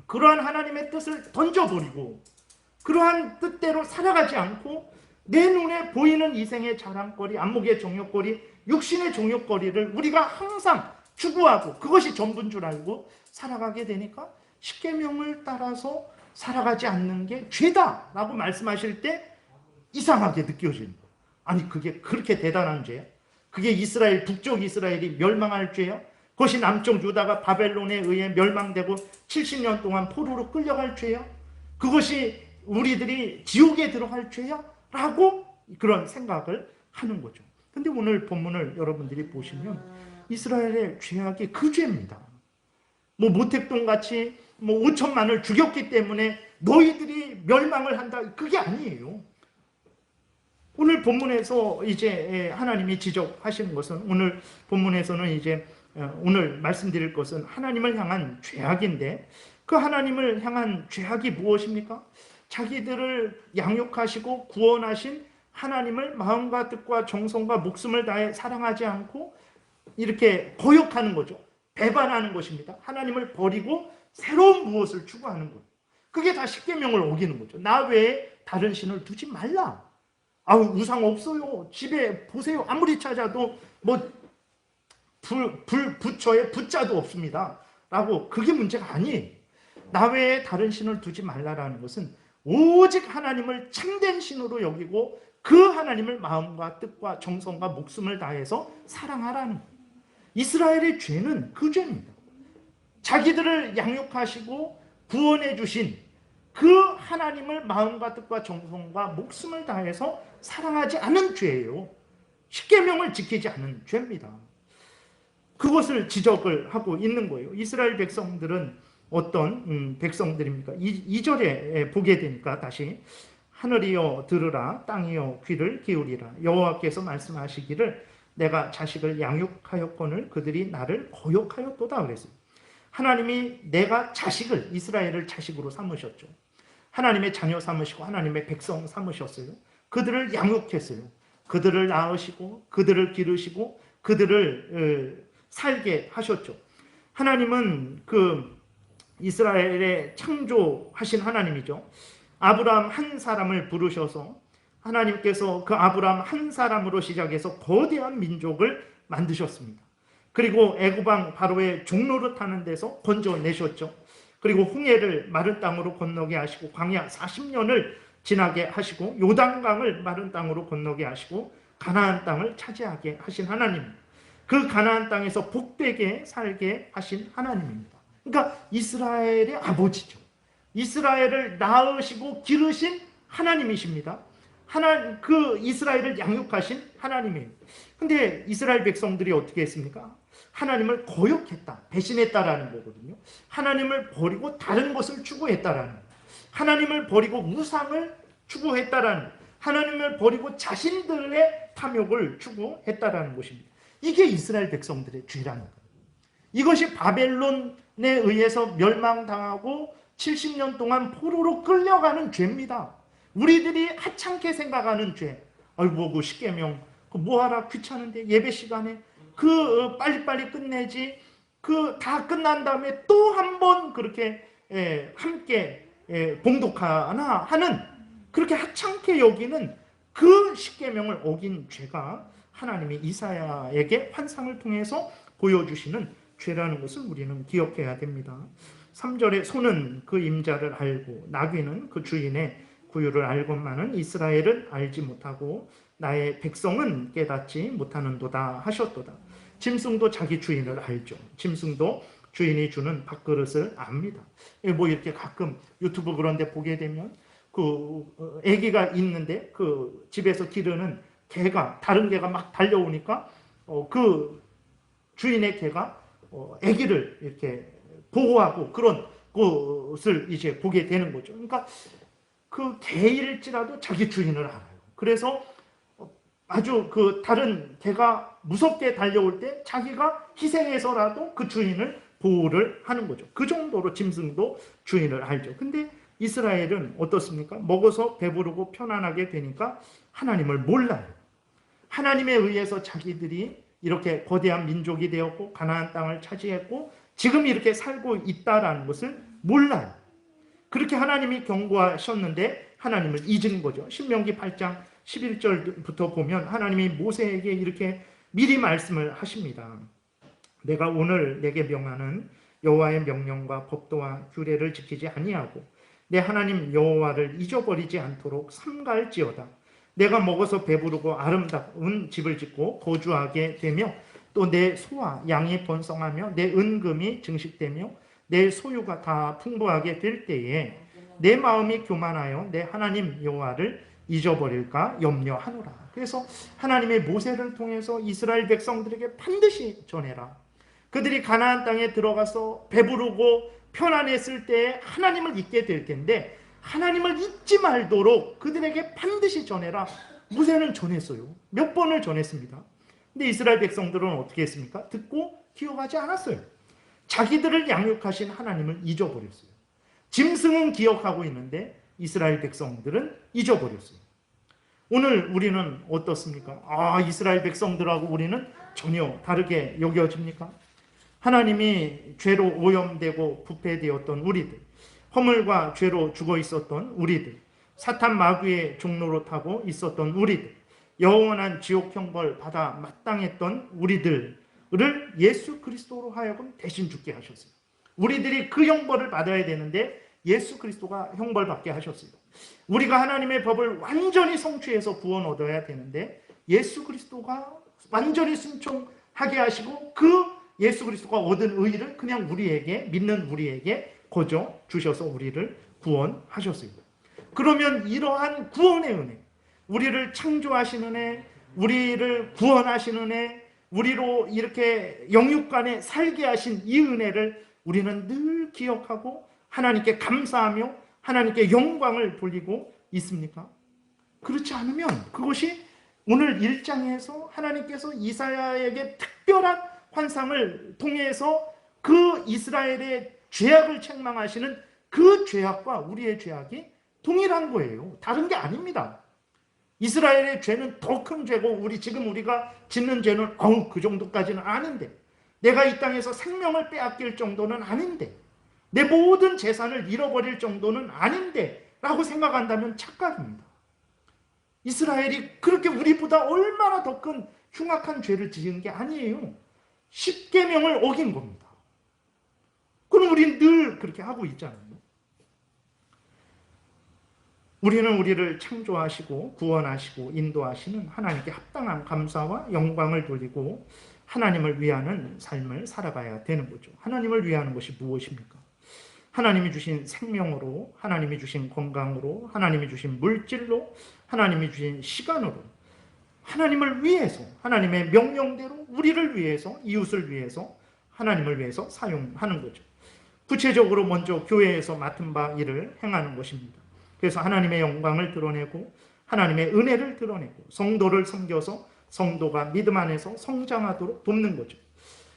그러한 하나님의 뜻을 던져버리고 그러한 뜻대로 살아가지 않고 내 눈에 보이는 이생의 자랑거리, 안목의 종욕거리, 육신의 종욕거리를 우리가 항상 추구하고 그것이 전부인 줄 알고 살아가게 되니까 십계명을 따라서 살아가지 않는 게 죄다라고 말씀하실 때 이상하게 느껴지는 거예요. 아니 그게 그렇게 대단한 죄야? 그게 이스라엘, 북쪽 이스라엘이 멸망할 죄야? 그것이 남쪽 유다가 바벨론에 의해 멸망되고 70년 동안 포로로 끌려갈 죄야? 그것이 우리들이 지옥에 들어갈 죄야? 라고 그런 생각을 하는 거죠. 근데 오늘 본문을 여러분들이 보시면 이스라엘의 죄악이 그 죄입니다. 뭐 모택동 같이 뭐 5천만을 죽였기 때문에 너희들이 멸망을 한다. 그게 아니에요. 오늘 본문에서 이제 하나님이 지적하시는 것은 오늘 본문에서는 이제 오늘 말씀드릴 것은 하나님을 향한 죄악인데 그 하나님을 향한 죄악이 무엇입니까? 자기들을 양육하시고 구원하신 하나님을 마음과 뜻과 정성과 목숨을 다해 사랑하지 않고 이렇게 거역하는 거죠. 배반하는 것입니다. 하나님을 버리고 새로운 무엇을 추구하는 거예요. 그게 다 십계명을 어기는 거죠. 나 외에 다른 신을 두지 말라. 아우 우상 없어요. 집에 보세요. 아무리 찾아도 뭐 부처에 부자도 없습니다. 라고 그게 문제가 아니에요. 나 외에 다른 신을 두지 말라라는 것은 오직 하나님을 참된 신으로 여기고 그 하나님을 마음과 뜻과 정성과 목숨을 다해서 사랑하라는 거예요. 이스라엘의 죄는 그 죄입니다. 자기들을 양육하시고 구원해 주신 그 하나님을 마음과 뜻과 정성과 목숨을 다해서 사랑하지 않은 죄예요. 십계명을 지키지 않은 죄입니다. 그것을 지적을 하고 있는 거예요. 이스라엘 백성들은 어떤 백성들입니까? 2절에 보게 되니까 다시 하늘이여 들으라 땅이여 귀를 기울이라 여호와께서 말씀하시기를 내가 자식을 양육하였거늘 그들이 나를 거역하였도다 그랬어요. 하나님이 내가 자식을 이스라엘을 자식으로 삼으셨죠. 하나님의 자녀 삼으시고 하나님의 백성 삼으셨어요. 그들을 양육했어요. 그들을 낳으시고 그들을 기르시고 그들을 살게 하셨죠. 하나님은 그 이스라엘에 창조하신 하나님이죠. 아브라함 한 사람을 부르셔서 하나님께서 그 아브라함 한 사람으로 시작해서 거대한 민족을 만드셨습니다. 그리고 애굽왕 바로의 종노릇하는 데서 건져내셨죠. 그리고 홍해를 마른 땅으로 건너게 하시고 광야 40년을 지나게 하시고 요단강을 마른 땅으로 건너게 하시고 가나안 땅을 차지하게 하신 하나님. 그 가나안 땅에서 복되게 살게 하신 하나님입니다. 그러니까 이스라엘의 아버지죠. 이스라엘을 낳으시고 기르신 하나님이십니다. 그 이스라엘을 양육하신 하나님이에요. 근데 이스라엘 백성들이 어떻게 했습니까? 하나님을 거역했다, 배신했다라는 거거든요. 하나님을 버리고 다른 것을 추구했다라는 거예요. 하나님을 버리고 우상을 추구했다라는 거예요. 하나님을 버리고 자신들의 탐욕을 추구했다라는 것입니다. 이게 이스라엘 백성들의 죄라는 거예요. 이것이 바벨론에 의해서 멸망당하고 70년 동안 포로로 끌려가는 죄입니다. 우리들이 하찮게 생각하는 죄. 아이고 그 십계명 뭐하라 귀찮은데 예배 시간에 빨리빨리 끝내지. 다 끝난 다음에 또 한 번 그렇게 함께 봉독하나 하는 그렇게 하찮게 여기는 그 십계명을 어긴 죄가 하나님이 이사야에게 환상을 통해서 보여주시는 죄라는 것을 우리는 기억해야 됩니다. 3절에 소는 그 임자를 알고 나귀는 그 주인의 구유를 알고만은 이스라엘은 알지 못하고 나의 백성은 깨닫지 못하는도다 하셨도다. 짐승도 자기 주인을 알죠. 짐승도 주인이 주는 밥그릇을 압니다. 뭐 이렇게 가끔 유튜브 그런 데 보게 되면 아기가 있는데 그 집에서 기르는 개가, 다른 개가 막 달려오니까 그 주인의 개가 아기를 이렇게 보호하고 그런 것을 이제 보게 되는 거죠. 그러니까 그 개일지라도 자기 주인을 알아요. 그래서 아주 그 다른 개가 무섭게 달려올 때 자기가 희생해서라도 그 주인을 보호를 하는 거죠. 그 정도로 짐승도 주인을 알죠. 근데 이스라엘은 어떻습니까? 먹어서 배부르고 편안하게 되니까 하나님을 몰라요. 하나님에 의해서 자기들이 이렇게 거대한 민족이 되었고 가나안 땅을 차지했고 지금 이렇게 살고 있다라는 것을 몰라요. 그렇게 하나님이 경고하셨는데 하나님을 잊은 거죠. 신명기 8장 11절부터 보면 하나님이 모세에게 이렇게 미리 말씀을 하십니다. 내가 오늘 내게 명하는 여호와의 명령과 법도와 규례를 지키지 아니하고 내 하나님 여호와를 잊어버리지 않도록 삼가할지어다. 내가 먹어서 배부르고 아름다운 집을 짓고 거주하게 되며 또 내 소와 양이 번성하며 내 은금이 증식되며 내 소유가 다 풍부하게 될 때에 내 마음이 교만하여 내 하나님 여호와를 잊어버릴까 염려하노라. 그래서 하나님의 모세를 통해서 이스라엘 백성들에게 반드시 전해라. 그들이 가나안 땅에 들어가서 배부르고 편안했을 때 하나님을 잊게 될 텐데 하나님을 잊지 말도록 그들에게 반드시 전해라. 모세는 전했어요. 몇 번을 전했습니다. 근데 이스라엘 백성들은 어떻게 했습니까? 듣고 기억하지 않았어요. 자기들을 양육하신 하나님을 잊어버렸어요. 짐승은 기억하고 있는데 이스라엘 백성들은 잊어버렸어요. 오늘 우리는 어떻습니까? 이스라엘 백성들하고 우리는 전혀 다르게 여겨집니까? 하나님이 죄로 오염되고 부패되었던 우리들, 허물과 죄로 죽어 있었던 우리들, 사탄 마귀의 종로로 타고 있었던 우리들, 영원한 지옥 형벌 받아 마땅했던 우리들을 예수 그리스도로 하여금 대신 죽게 하셨어요. 우리들이 그 형벌을 받아야 되는데 예수 그리스도가 형벌받게 하셨어요. 우리가 하나님의 법을 완전히 성취해서 구원 얻어야 되는데 예수 그리스도가 완전히 순종하게 하시고 그 예수 그리스도가 얻은 의를 그냥 우리에게, 믿는 우리에게 거저 주셔서 우리를 구원하셨어요. 그러면 이러한 구원의 은혜, 우리를 창조하신 은혜, 우리를 구원하신 은혜, 우리로 이렇게 영육간에 살게 하신 이 은혜를 우리는 늘 기억하고 하나님께 감사하며 하나님께 영광을 돌리고 있습니까? 그렇지 않으면 그것이 오늘 1장에서 하나님께서 이사야에게 특별한 환상을 통해서 그 이스라엘의 죄악을 책망하시는 그 죄악과 우리의 죄악이 동일한 거예요. 다른 게 아닙니다. 이스라엘의 죄는 더 큰 죄고 지금 우리가 짓는 죄는 그 정도까지는 아닌데, 내가 이 땅에서 생명을 빼앗길 정도는 아닌데, 내 모든 재산을 잃어버릴 정도는 아닌데 라고 생각한다면 착각입니다. 이스라엘이 그렇게 우리보다 얼마나 더 큰 흉악한 죄를 지은 게 아니에요. 10계명을 어긴 겁니다. 그럼 우리는 늘 그렇게 하고 있잖아요. 우리는 우리를 창조하시고 구원하시고 인도하시는 하나님께 합당한 감사와 영광을 돌리고 하나님을 위하는 삶을 살아가야 되는 거죠. 하나님을 위하는 것이 무엇입니까? 하나님이 주신 생명으로, 하나님이 주신 건강으로, 하나님이 주신 물질로, 하나님이 주신 시간으로, 하나님을 위해서, 하나님의 명령대로 우리를 위해서, 이웃을 위해서, 하나님을 위해서 사용하는 거죠. 구체적으로 먼저 교회에서 맡은 바 일을 행하는 것입니다. 그래서 하나님의 영광을 드러내고 하나님의 은혜를 드러내고 성도를 섬겨서 성도가 믿음 안에서 성장하도록 돕는 거죠.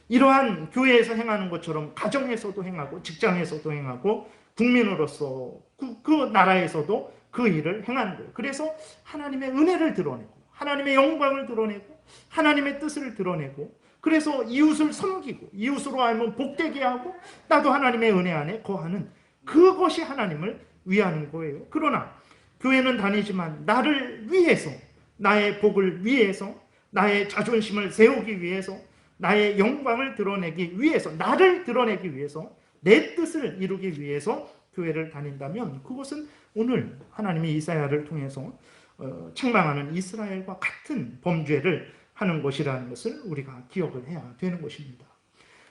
이러한 교회에서 행하는 것처럼 가정에서도 행하고 직장에서도 행하고 국민으로서 그 나라에서도 그 일을 행하는 거예요. 그래서 하나님의 은혜를 드러내고 하나님의 영광을 드러내고 하나님의 뜻을 드러내고 그래서 이웃을 섬기고 이웃으로 하면 복되게 하고 나도 하나님의 은혜 안에 거하는 그것이 하나님을 위하는 거예요. 그러나 교회는 다니지만 나를 위해서, 나의 복을 위해서, 나의 자존심을 세우기 위해서, 나의 영광을 드러내기 위해서, 나를 드러내기 위해서, 내 뜻을 이루기 위해서 교회를 다닌다면 그것은 오늘 하나님이 이사야를 통해서 책망하는 이스라엘과 같은 범죄를 하는 것이라는 것을 우리가 기억을 해야 되는 것입니다.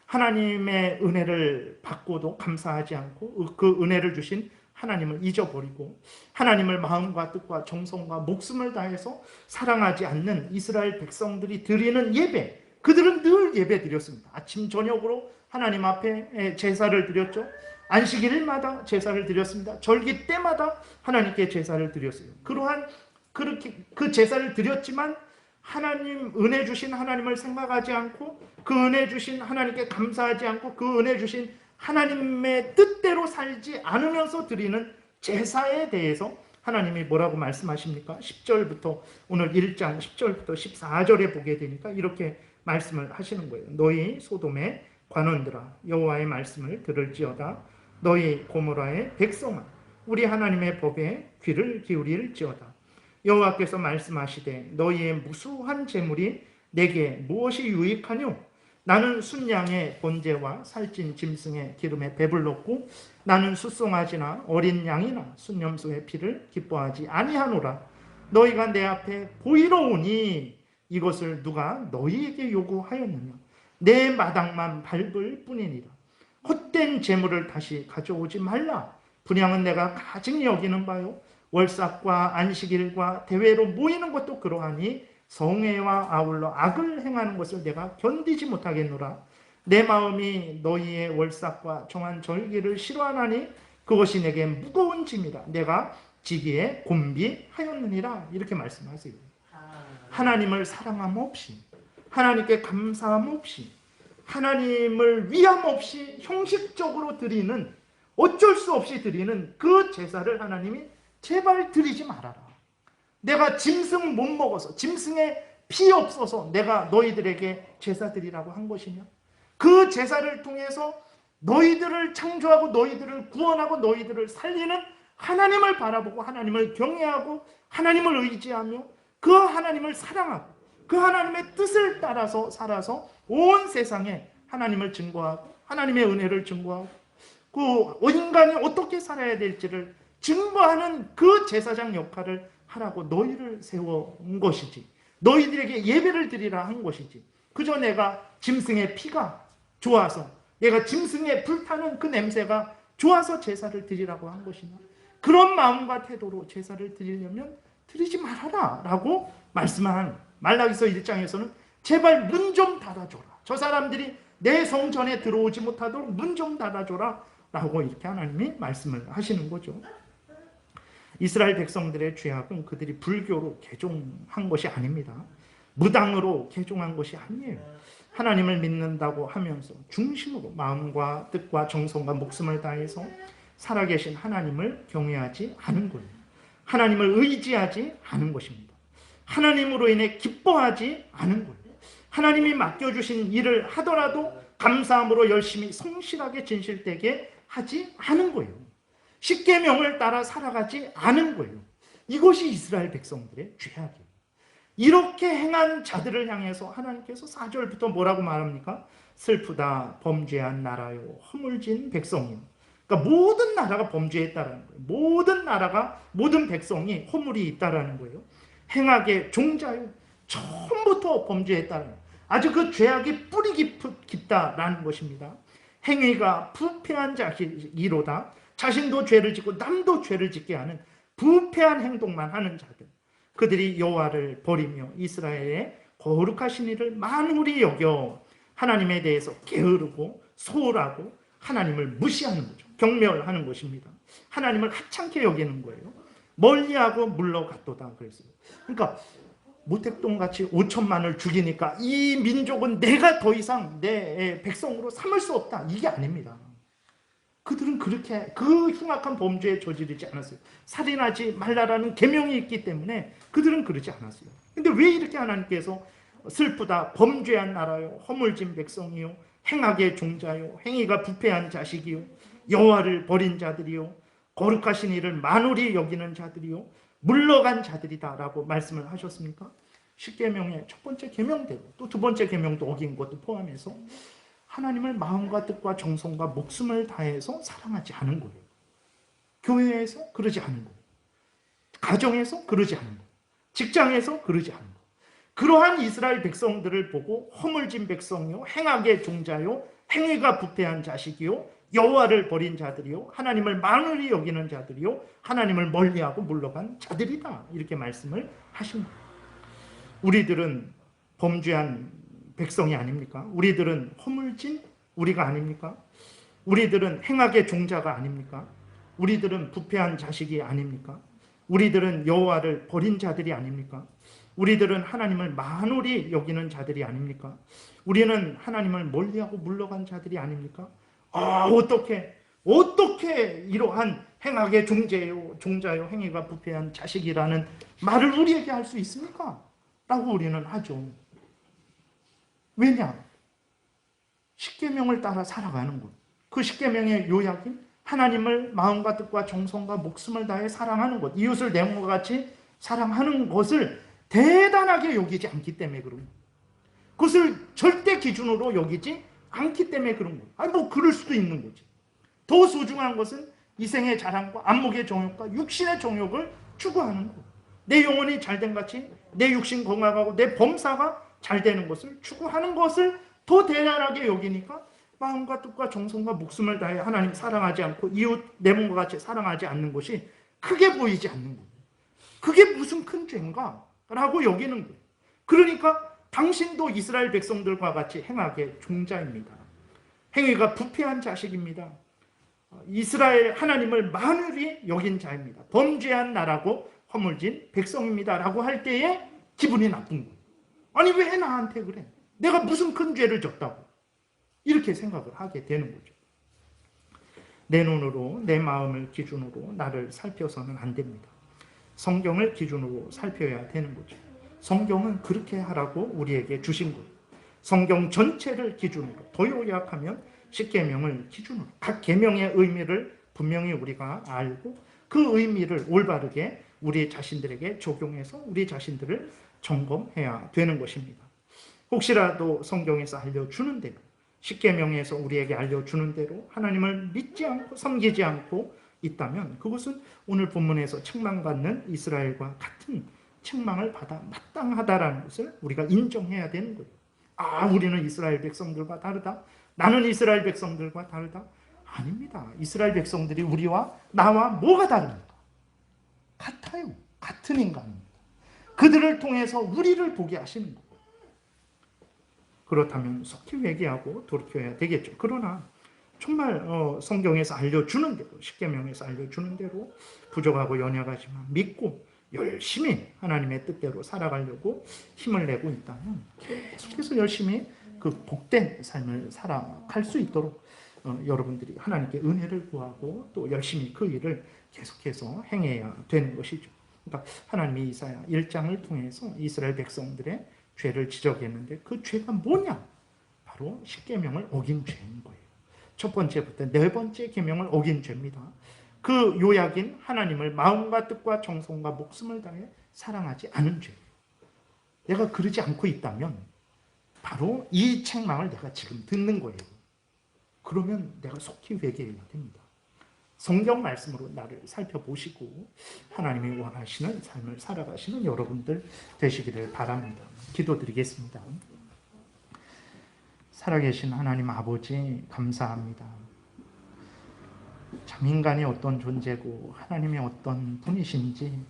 하나님의 은혜를 받고도 감사하지 않고 그 은혜를 주신 하나님을 잊어버리고 하나님을 마음과 뜻과 정성과 목숨을 다해서 사랑하지 않는 이스라엘 백성들이 드리는 예배, 그들은 늘 예배 드렸습니다. 아침 저녁으로 하나님 앞에 제사를 드렸죠. 안식일마다 제사를 드렸습니다. 절기 때마다 하나님께 제사를 드렸어요. 그러한 그렇게 그 제사를 드렸지만 하나님 은혜 주신 하나님을 생각하지 않고 그 은혜 주신 하나님께 감사하지 않고 그 은혜 주신 하나님의 뜻대로 살지 않으면서 드리는 제사에 대해서 하나님이 뭐라고 말씀하십니까? 10절부터 오늘 1장 10절부터 14절에 보게 되니까 이렇게 말씀을 하시는 거예요. 너희 소돔의 관원들아 여호와의 말씀을 들을지어다. 너희 고모라의 백성아 우리 하나님의 법에 귀를 기울일지어다. 여호와께서 말씀하시되 너희의 무수한 재물이 내게 무엇이 유익하뇨? 나는 순양의 번제와 살찐 짐승의 기름에 배불렀고 나는 숫송아지나 어린 양이나 순염소의 피를 기뻐하지 아니하노라. 너희가 내 앞에 보이러 오니 이것을 누가 너희에게 요구하였느냐? 내 마당만 밟을 뿐이니라. 헛된 재물을 다시 가져오지 말라. 분향은 내가 가증히 여기는 바요 월삭과 안식일과 대회로 모이는 것도 그러하니 성회와 아울러 악을 행하는 것을 내가 견디지 못하겠노라. 내 마음이 너희의 월삭과 정한 절기를 싫어하나니 그것이 내게 무거운 짐이라. 내가 지기에 곤비하였느니라. 이렇게 말씀하세요. 하나님을 사랑함 없이 하나님께 감사함 없이 하나님을 위함 없이 형식적으로 드리는 어쩔 수 없이 드리는 그 제사를 하나님이 제발 드리지 말아라. 내가 짐승 못 먹어서 짐승에 피 없어서 내가 너희들에게 제사 드리라고 한 것이냐? 그 제사를 통해서 너희들을 창조하고 너희들을 구원하고 너희들을 살리는 하나님을 바라보고 하나님을 경외하고 하나님을 의지하며 그 하나님을 사랑하고 그 하나님의 뜻을 따라서 살아서 온 세상에 하나님을 증거하고 하나님의 은혜를 증거하고 그 인간이 어떻게 살아야 될지를 증거하는 그 제사장 역할을 하라고 너희를 세워온 것이지 너희들에게 예배를 드리라 한 것이지 그저 내가 짐승의 피가 좋아서 내가 짐승의 불타는 그 냄새가 좋아서 제사를 드리라고 한 것이냐. 그런 마음과 태도로 제사를 드리려면 드리지 말아라 라고 말씀한 말라기서 1장에서는 제발 문 좀 닫아줘라. 저 사람들이 내 성전에 들어오지 못하도록 문 좀 닫아줘라 라고 이렇게 하나님이 말씀을 하시는 거죠. 이스라엘 백성들의 죄악은 그들이 불교로 개종한 것이 아닙니다. 무당으로 개종한 것이 아니에요. 하나님을 믿는다고 하면서 중심으로 마음과 뜻과 정성과 목숨을 다해서 살아계신 하나님을 경외하지 않은 거예요. 하나님을 의지하지 않은 것입니다. 하나님으로 인해 기뻐하지 않은 거예요. 하나님이 맡겨주신 일을 하더라도 감사함으로 열심히 성실하게 진실되게 하지 않은 거예요. 십계명을 따라 살아가지 않은 거예요. 이것이 이스라엘 백성들의 죄악이에요. 이렇게 행한 자들을 향해서 하나님께서 4절부터 뭐라고 말합니까? 슬프다 범죄한 나라요 허물진 백성이요. 그러니까 모든 나라가 범죄했다라는 거예요. 모든 나라가 모든 백성이 허물이 있다라는 거예요. 행악의 종자요 처음부터 범죄했다라는 거예요. 아주 그 죄악이 뿌리 깊다라는 것입니다. 행위가 부패한 자이로다. 자신도 죄를 짓고 남도 죄를 짓게 하는 부패한 행동만 하는 자들. 그들이 여호와를 버리며 이스라엘의 거룩하신 이를 만홀히 여겨 하나님에 대해서 게으르고 소홀하고 하나님을 무시하는 거죠. 경멸하는 것입니다. 하나님을 하찮게 여기는 거예요. 멀리하고 물러갔도다 그랬어요. 그러니까 모택동같이 5천만을 죽이니까 이 민족은 내가 더 이상 내 백성으로 삼을 수 없다. 이게 아닙니다. 그들은 그렇게 그 흉악한 범죄에 저지르지 않았어요. 살인하지 말라라는 계명이 있기 때문에 그들은 그러지 않았어요. 근데 왜 이렇게 하나님께서 슬프다 범죄한 나라요 허물진 백성이요 행악의 종자요 행위가 부패한 자식이요 여호와를 버린 자들이요 거룩하신 이를 만홀히 여기는 자들이요 물러간 자들이다 라고 말씀을 하셨습니까? 십계명의 첫 번째 계명대로 또 두 번째 계명도 어긴 것도 포함해서 하나님을 마음과 뜻과 정성과 목숨을 다해서 사랑하지 않은 거예요. 교회에서 그러지 않은 거예요. 가정에서 그러지 않은 거예요. 직장에서 그러지 않은 거예요. 그러한 이스라엘 백성들을 보고 허물진 백성이요 행악의 종자요 행위가 부패한 자식이요 여호와를 버린 자들이요 하나님을 만홀히 여기는 자들이요 하나님을 멀리하고 물러간 자들이다. 이렇게 말씀을 하신 거예요. 우리들은 범죄한 백성이 아닙니까? 우리들은 허물진 우리가 아닙니까? 우리들은 행악의 종자가 아닙니까? 우리들은 부패한 자식이 아닙니까? 우리들은 여호와를 버린 자들이 아닙니까? 우리들은 하나님을 만홀히 여기는 자들이 아닙니까? 우리는 하나님을 멀리하고 물러간 자들이 아닙니까? 어떻게 이러한 행악의 종자요 행위가 부패한 자식이라는 말을 우리에게 할 수 있습니까? 라고 우리는 하죠. 왜냐? 십계명을 따라 살아가는 것. 그 십계명의 요약인 하나님을 마음과 뜻과 정성과 목숨을 다해 사랑하는 것, 이웃을 내 몸과 같이 사랑하는 것을 대단하게 여기지 않기 때문에 그런 것. 그것을 절대 기준으로 여기지 않기 때문에 그런 것. 그럴 수도 있는 거지. 더 소중한 것은 이생의 자랑과 안목의 정욕과 육신의 정욕을 추구하는 것. 내 영혼이 잘된 같이 내 육신 건강하고 내 범사가 잘 되는 것을 추구하는 것을 더 대단하게 여기니까 마음과 뜻과 정성과 목숨을 다해 하나님 사랑하지 않고 이웃 내 몸과 같이 사랑하지 않는 것이 크게 보이지 않는 거예요. 그게 무슨 큰 죄인가? 라고 여기는 거예요. 그러니까 당신도 이스라엘 백성들과 같이 행악의 종자입니다. 행위가 부패한 자식입니다. 이스라엘 하나님을 만홀히 여긴 자입니다. 범죄한 나라고 허물진 백성입니다. 라고 할 때에 기분이 나쁜 거예요. 아니 왜 나한테 그래? 내가 무슨 큰 죄를 졌다고? 이렇게 생각을 하게 되는 거죠. 내 눈으로 내 마음을 기준으로 나를 살펴서는 안 됩니다. 성경을 기준으로 살펴야 되는 거죠. 성경은 그렇게 하라고 우리에게 주신 거예요. 성경 전체를 기준으로, 더 요약하면 십계명을 기준으로 각 계명의 의미를 분명히 우리가 알고 그 의미를 올바르게 우리 자신들에게 적용해서 우리 자신들을 점검해야 되는 것입니다. 혹시라도 성경에서 알려주는 대로 십계명에서 우리에게 알려주는 대로 하나님을 믿지 않고 섬기지 않고 있다면 그것은 오늘 본문에서 책망받는 이스라엘과 같은 책망을 받아 마땅하다라는 것을 우리가 인정해야 되는 거예요. 우리는 이스라엘 백성들과 다르다. 나는 이스라엘 백성들과 다르다. 아닙니다. 이스라엘 백성들이 우리와 나와 뭐가 다릅니까? 같아요. 같은 인간입니다. 그들을 통해서 우리를 보게 하시는 거예요. 그렇다면 속히 회개하고 돌이켜야 되겠죠. 그러나 정말 성경에서 알려주는 대로 십계명에서 알려주는 대로 부족하고 연약하지만 믿고 열심히 하나님의 뜻대로 살아가려고 힘을 내고 있다면 계속해서 열심히 그 복된 삶을 살아갈 수 있도록 여러분들이 하나님께 은혜를 구하고 또 열심히 그 일을 계속해서 행해야 되는 것이죠. 그러니까 하나님이 이사야 1장을 통해서 이스라엘 백성들의 죄를 지적했는데 그 죄가 뭐냐? 바로 십계명을 어긴 죄인 거예요. 첫 번째부터 네 번째 계명을 어긴 죄입니다. 그 요약인 하나님을 마음과 뜻과 정성과 목숨을 다해 사랑하지 않은 죄. 내가 그러지 않고 있다면 바로 이 책망을 내가 지금 듣는 거예요. 그러면 내가 속히 회개해야 됩니다. 성경 말씀으로 나를 살펴보시고 하나님이 원하시는 삶을 살아가시는 여러분들 되시기를 바랍니다. 기도드리겠습니다. 살아계신 하나님 아버지 감사합니다. 참 인간이 어떤 존재고 하나님이 어떤 분이신지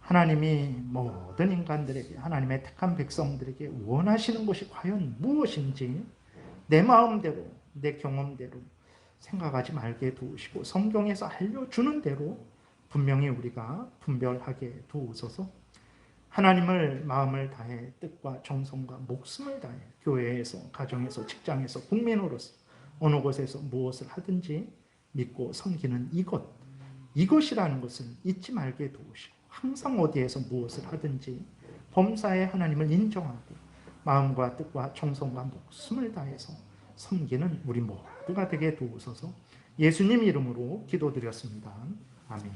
하나님이 모든 인간들에게 하나님의 택한 백성들에게 원하시는 것이 과연 무엇인지 내 마음대로 내 경험대로 생각하지 말게 도우시고 성경에서 알려주는 대로 분명히 우리가 분별하게 도우소서. 하나님을 마음을 다해 뜻과 정성과 목숨을 다해 교회에서 가정에서 직장에서 국민으로서 어느 곳에서 무엇을 하든지 믿고 섬기는 이것이라는 것을 잊지 말게 도우시고 항상 어디에서 무엇을 하든지 범사에 하나님을 인정하고 마음과 뜻과 정성과 목숨을 다해서 섬기는 우리 모두가 되게 도우소서. 예수님 이름으로 기도드렸습니다. 아멘.